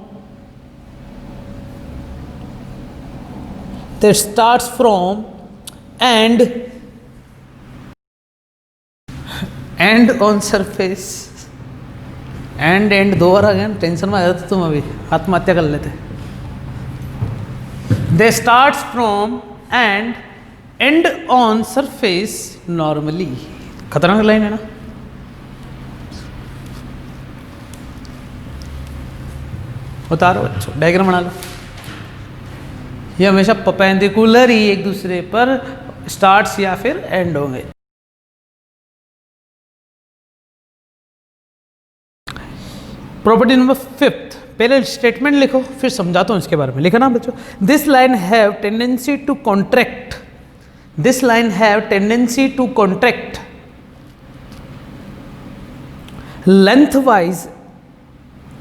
end on surface. End 2 बार आ गया, टेंशन में आ जाते तुम, अभी आत्महत्या कर लेते. They starts from end on surface normally. खतरनाक लाइन है ना. उतारो बच्चों, डायग्राम बना लो. ये हमेशा परपेंडिकुलर ही एक दूसरे पर स्टार्ट्स या फिर एंड होंगे. प्रॉपर्टी नंबर 5, पहले स्टेटमेंट लिखो फिर समझाता हूं इसके बारे में. लिखा ना बच्चों, this line have tendency to contract. This line have tendency to contract lengthwise.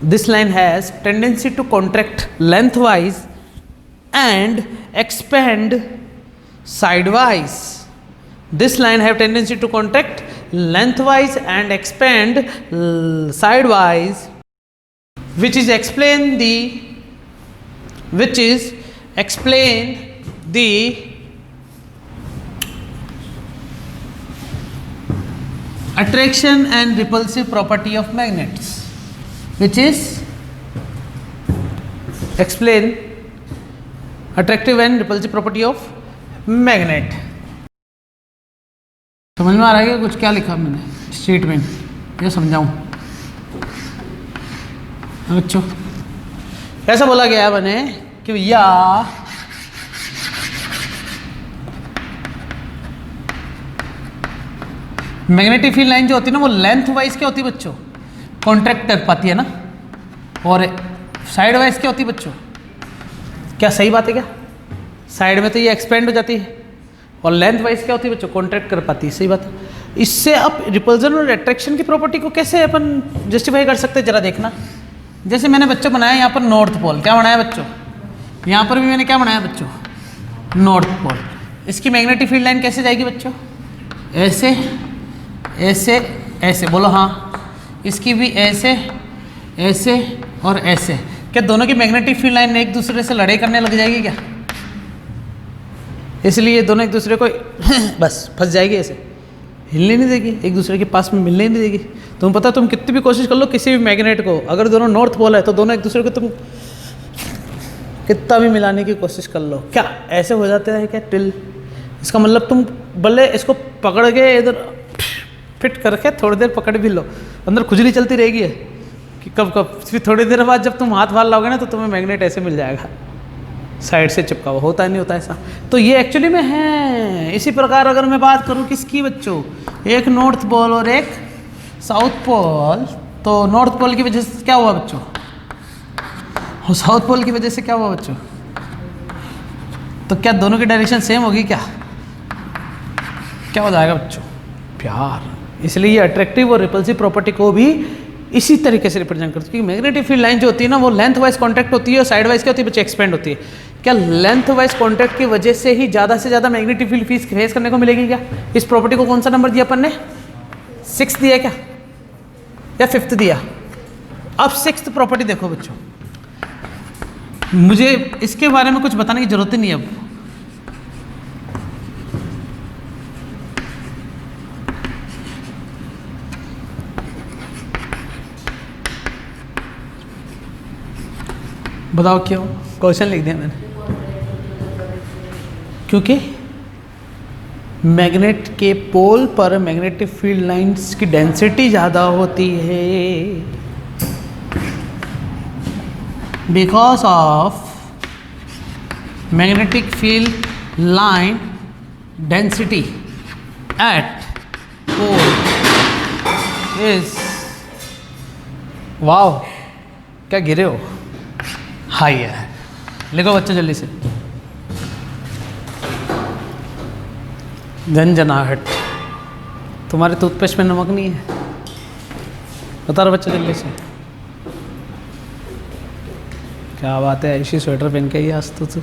This line has tendency to contract lengthwise and expand sidewise. This line have tendency to contract lengthwise and expand sidewise, which is explain the attraction and repulsive property of magnets, which is explain attractive and repulsive property of magnet. समझ में आ रहा है कि कुछ क्या लिखा मैंने sheet में, ये समझाऊं बच्चों. ऐसा बोला गया है मैंने कि भैया मैग्नेटिक फील्ड लाइन जो होती है ना, वो लेंथ वाइज क्या होती है बच्चों? कॉन्ट्रैक्ट कर पाती है ना. और साइड वाइज क्या होती है बच्चों? क्या सही बात है क्या? साइड में तो ये एक्सपेंड हो जाती है, और लेंथ वाइज क्या होती है बच्चों? कॉन्ट्रैक्ट कर पाती है. सही बात है. इससे अब रिपल्जन और अट्रैक्शन की प्रॉपर्टी को कैसे अपन जस्टिफाई कर सकते हैं, जरा देखना. जैसे मैंने बच्चों बनाया यहाँ पर नॉर्थ पोल. क्या बनाया बच्चों? यहाँ पर भी मैंने क्या बनाया बच्चों? North pole. इसकी मैग्नेटिक फील्ड लाइन कैसे जाएगी बच्चों? ऐसे ऐसे ऐसे. बोलो हाँ. इसकी भी ऐसे ऐसे और ऐसे. क्या दोनों की मैग्नेटिक फील्ड लाइन एक दूसरे से लड़ाई करने लग जाएगी क्या? इसलिए दोनों एक दूसरे को बस फंस जाएगी, ऐसे हिलने नहीं देगी, एक दूसरे के पास में मिलने नहीं देगी. तुम्हें पता, तुम कितनी भी कोशिश कर लो किसी भी मैग्नेट को, अगर दोनों नॉर्थ पोल है तो दोनों एक दूसरे को तुम कितना भी मिलाने की कोशिश कर लो, क्या ऐसे हो जाते हैं क्या? टिल. इसका मतलब तुम भले इसको पकड़ के इधर फिट करके थोड़ी देर पकड़ भी लो, अंदर खुजली चलती रहेगी है कि कब फिर थोड़ी देर बाद जब तुम हाथ वाल लाओगे ना तो तुम्हें मैग्नेट ऐसे मिल जाएगा. साइड से चिपका हुआ होता है, नहीं होता ऐसा। तो ये एक्चुअली में है। इसी प्रकार अगर मैं बात करूं किसकी बच्चों, एक नॉर्थ पोल और एक साउथ पोल, तो नॉर्थ पोल की वजह से क्या हुआ बच्चों, और साउथ पोल की वजह से क्या हुआ बच्चों, तो क्या दोनों की डायरेक्शन सेम होगी क्या, क्या हो जाएगा बच्चों, प्यार। इसलिए ये अट्रैक्टिव और रिपल्सिव प्रॉपर्टी को भी इसी तरीके से रिप्रेजेंट करती है। क्योंकि मैग्नेटिक फील्ड लाइन जो होती है ना, वो लेंथ वाइज कॉन्टैक्ट होती है और साइड वाइज क्या होती है बच्चे, एक्सपेंड होती है। क्या लेंथ वाइज कॉन्टैक्ट की वजह से ही ज़्यादा से ज़्यादा मैग्नेटिक फील्ड फेस करने को मिलेगी क्या? इस प्रॉपर्टी को कौन सा नंबर दिया अपन ने, 6 दिया क्या, या 5th दिया? अब 6th प्रॉपर्टी देखो बच्चों, मुझे इसके बारे में कुछ बताने की जरूरत ही नहीं है अब। बताओ क्यों, क्वेश्चन लिख दिया मैंने। क्योंकि मैग्नेट के पोल पर मैग्नेटिक फील्ड लाइंस की डेंसिटी ज़्यादा होती है, because of magnetic field line density at pole is, wow क्या गिरे हो, हाई है। लिखो बच्चे जल्दी से, झंझनाहट। तुम्हारे टूथपेस्ट में नमक नहीं है, बता रहे बच्चे जल्दी से। क्या बात है, ऐसी स्वेटर पहन के ही आज तो तू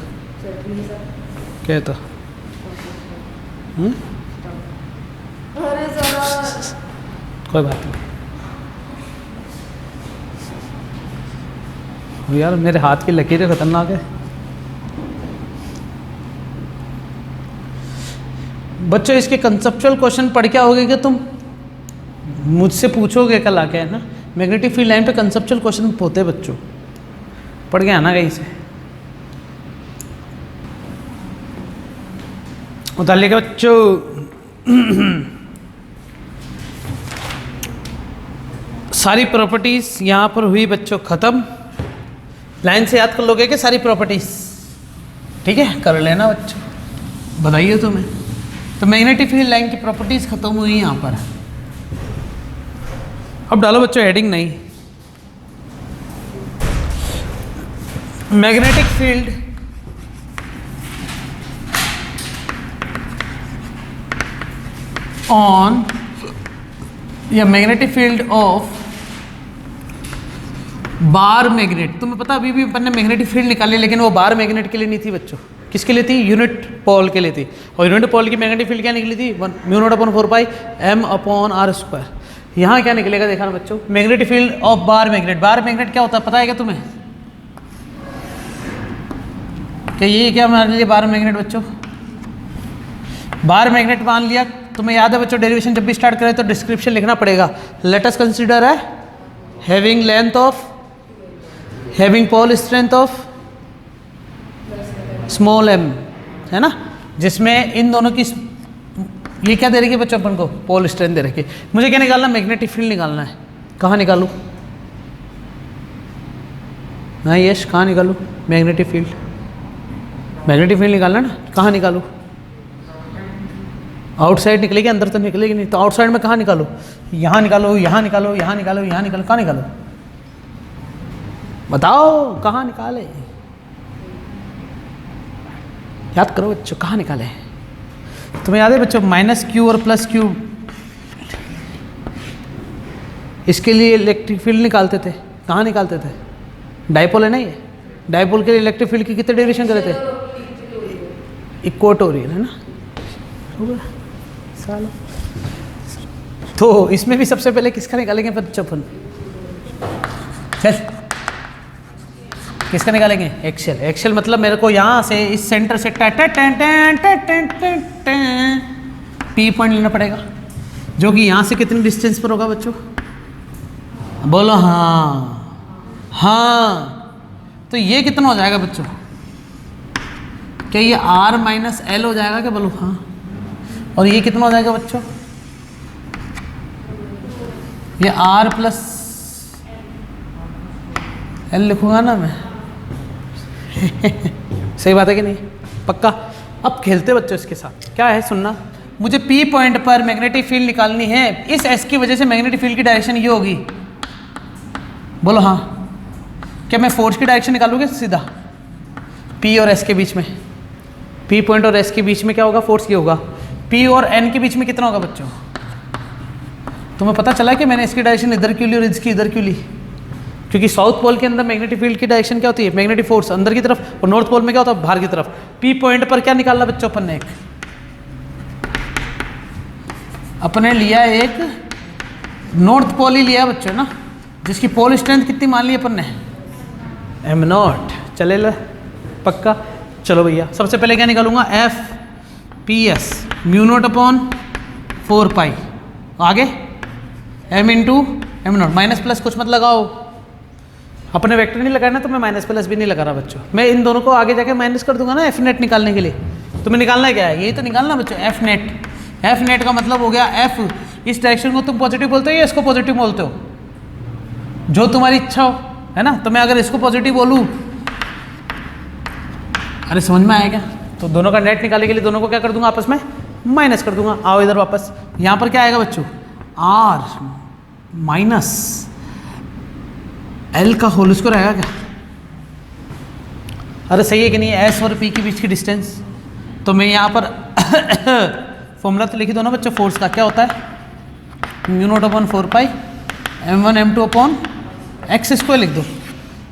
क्या तो कोई बात नहीं यार, मेरे हाथ की लकीरें खतरनाक है बच्चों। इसके कंसेप्चुअल क्वेश्चन पढ़ के आओगे कि तुम मुझसे पूछोगे कल आके, है ना। मैग्नेटिक फील्ड लाइन पे कंसेप्चुअल क्वेश्चन होते बच्चों, पढ़ के आना कहीं से। उतार लेके बच्चों, सारी प्रॉपर्टीज यहाँ पर हुई बच्चों खत्म। लाइन से याद कर लोगे कि सारी प्रॉपर्टीज, ठीक है, कर लेना बच्चों, बताइए तुम्हें। तो मैग्नेटिक फील्ड लाइन की प्रॉपर्टीज खत्म हुई यहाँ पर। अब डालो बच्चों हेडिंग नहीं, मैग्नेटिक फील्ड ऑन या magnetic field of bar magnet. तुम्हें पता अभी भी अपन ने मैग्नेटिक फील्ड निकाली, लेकिन वो बार मैग्नेट के लिए नहीं थी बच्चों। किसके लिए थी? यूनिट पोल के लिए थी। और यूनिट पोल की मैग्नेटिक फील्ड क्या निकली थी? 1/μ/4π m/r²। यहाँ क्या निकलेगा देखा ना बच्चों, magnetic field of bar magnet. Bar magnet क्या होता है पता है क्या तुम्हें? क्या ये क्या मान लिया बार मैग्नेट बच्चों? बार मैग्नेट मान लिया। तुम्हें याद है बच्चों, डेरिवेशन जब भी स्टार्ट करें तो डिस्क्रिप्शन लिखना पड़ेगा। लेट अस कंसीडर है having length of, having pole strength of small m, है ना, जिसमें इन दोनों की ये क्या दे रही है बच्चों अपन को? पोल स्ट्रेंथ दे रखी है। मुझे क्या निकालना? मैग्नेटिक फील्ड निकालना है। कहाँ निकालूँ? हाँ यश, कहाँ निकालूँ मैग्नेटिक फील्ड? मैग्नेटिक फील्ड निकालना ना, कहाँ निकालूँ? आउटसाइड निकलेगी, अंदर तो निकलेगी नहीं। तो आउटसाइड में कहाँ निकालो? यहाँ निकालो, यहाँ निकालो, यहाँ निकालो, यहाँ निकालो, कहाँ निकालो? बताओ कहाँ निकाले? याद करो बच्चों, कहाँ निकाले? तुम्हें याद है बच्चों -q और +q, इसके लिए इलेक्ट्रिक फील्ड निकालते थे। कहाँ निकालते थे? डाइपोल है ना ये, डाइपोल के लिए इलेक्ट्रिक फील्ड की कितने डेरिवेशन करे थे? इक्वेटोरियल, है ना। सालो तो इसमें भी सबसे पहले किसका निकालेंगे बच्चों अपन? चल किसका निकालेंगे? एक्सेल। एक्सेल मतलब मेरे को यहाँ से इस सेंटर से पी पॉइंट लेना पड़ेगा, जो कि यहाँ से कितनी डिस्टेंस पर होगा बच्चों? बोलो हाँ। हाँ तो ये कितना हो जाएगा बच्चों? क्या ये r - l हो जाएगा क्या? बोलो हाँ। और ये कितना हो जाएगा बच्चों? ये r + l लिखूंगा ना मैं सही बात है कि नहीं? पक्का। अब खेलते बच्चों इसके साथ, क्या है सुनना, मुझे पी पॉइंट पर मैग्नेटिक फील्ड निकालनी है। इस एस की वजह से मैग्नेटिक फील्ड की डायरेक्शन ये होगी, बोलो हाँ। क्या मैं फोर्स की डायरेक्शन निकालूंगा सीधा पी और एस के बीच में? पी पॉइंट और एस के बीच में क्या होगा? फोर्स ये होगा। पी और एन के बीच में कितना होगा बच्चों? तुम्हें पता चला कि मैंने इसकी डायरेक्शन इधर क्यों ली और इसकी इधर क्यों ली? क्योंकि साउथ पोल के अंदर मैग्नेटिक फील्ड की डायरेक्शन क्या होती है? मैग्नेटिक फोर्स अंदर की तरफ, और नॉर्थ पोल में क्या होता है? बाहर की तरफ। पी पॉइंट पर क्या निकालना बच्चों अपन ने? अपने लिया एक नॉर्थ पोल ही लिया बच्चों ना, जिसकी पोल स्ट्रेंथ कितनी मान ली अपन ने? m0। चले ला पक्का। चलो भैया सबसे पहले क्या निकालूंगा? एफ पी एस μ0/4π, आगे m into m0, minus plus कुछ मत लगाओ, अपने वेक्टर नहीं लगाना तो मैं माइनस प्लस भी नहीं लगा रहा बच्चों। मैं इन दोनों को आगे जाके माइनस कर दूंगा ना एफ नेट निकालने के लिए। तुम्हें निकालना क्या है? यही तो निकालना बच्चों, एफ नेट। एफ नेट का मतलब हो गया एफ, इस डायरेक्शन को तुम पॉजिटिव बोलते हो या इसको पॉजिटिव बोलते हो? जो तुम्हारी इच्छा हो, है ना। तो मैं अगर इसको पॉजिटिव बोलूँ, अरे समझ में आया क्या? तो दोनों का नेट निकालने के लिए दोनों को क्या कर दूंगा? आपस में माइनस कर दूंगा। आओ इधर वापस, यहाँ पर क्या आएगा बच्चों? आर माइनस एल का होल स्क्वायर आएगा क्या? अरे सही है कि नहीं? एस और पी के बीच की डिस्टेंस। तो मैं यहाँ पर फॉर्मूला तो लिख दो ना बच्चों फोर्स का, क्या होता है? μ0/4π m1 m2/x² लिख दो।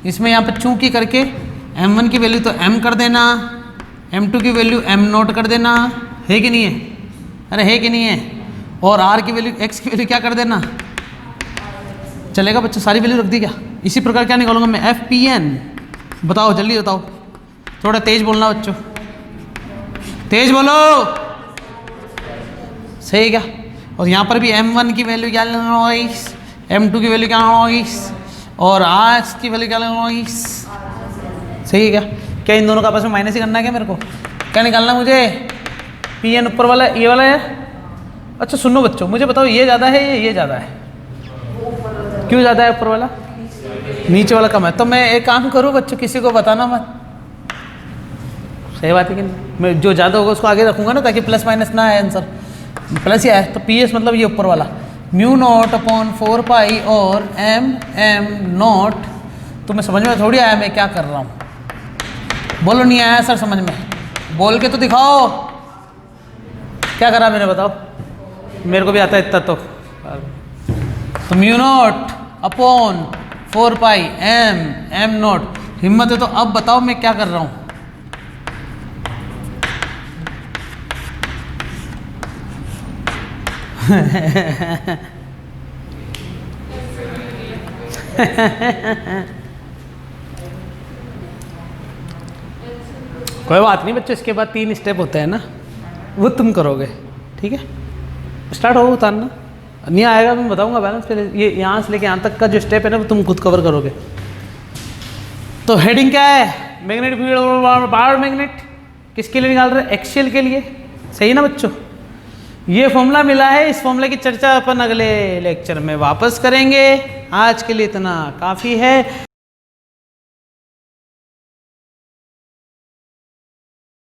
इसमें यहाँ पर चूंकि करके m1 की वैल्यू तो m कर देना, m2 की वैल्यू m0 कर देना, है कि नहीं है? अरे है कि नहीं है? और r की वैल्यू, x की वैल्यू क्या कर देना? चलेगा बच्चों? सारी वैल्यू रख दी क्या? इसी प्रकार क्या निकालूंगा मैं? F P N. बताओ जल्दी बताओ, थोड़ा तेज बोलना बच्चों, तेज बोलो। सही क्या? और यहाँ पर भी m1 की वैल्यू क्या लेना होगी, m2 की वैल्यू क्या लेना होगी, और r की वैल्यू क्या लेना होगी। सही है क्या? क्या इन दोनों का आपस में माइनस ही करना है क्या मेरे को? क्या निकालना है मुझे? पी एन ऊपर वाला, ये वाला है। अच्छा सुनो बच्चों, मुझे बताओ ये ज़्यादा है ये ज़्यादा है? क्यों ज़्यादा है ऊपर वाला? नीचे वाला कम है। तो मैं एक काम करूँ बच्चों, किसी को बताना मत। सही बात है कि नहीं? मैं जो ज़्यादा होगा उसको आगे रखूँगा ना, ताकि प्लस माइनस ना आए आंसर, प्लस ही आए। तो पी एस मतलब ये ऊपर वाला μ0/4π और m0। तुम्हें समझ में थोड़ी आया मैं क्या कर रहा हूँ? बोलो नहीं आया सर समझ में? बोल के तो दिखाओ क्या करा मैंने, बताओ। मेरे को भी आता है इतना तो μ0/4π m0। हिम्मत है तो अब बताओ मैं क्या कर रहा हूँ? कोई बात नहीं बच्चों, इसके बाद 3 स्टेप होते हैं ना, वो तुम करोगे, ठीक है? स्टार्ट होगा उतारना, नहीं आएगा मैं बताऊंगा बैलेंस। फिर ये यहाँ से लेके यहाँ तक का जो स्टेप है ना वो तुम खुद कवर करोगे। तो हेडिंग क्या है? मैग्नेटिक फील्ड बाहर मैग्नेट किसके लिए निकाल रहे हैं? एक्सियल के लिए। सही ना बच्चों? ये फॉर्मूला मिला है, इस फॉर्मूले की चर्चा अपन अगले लेक्चर में वापस करेंगे। आज के लिए इतना काफ़ी है।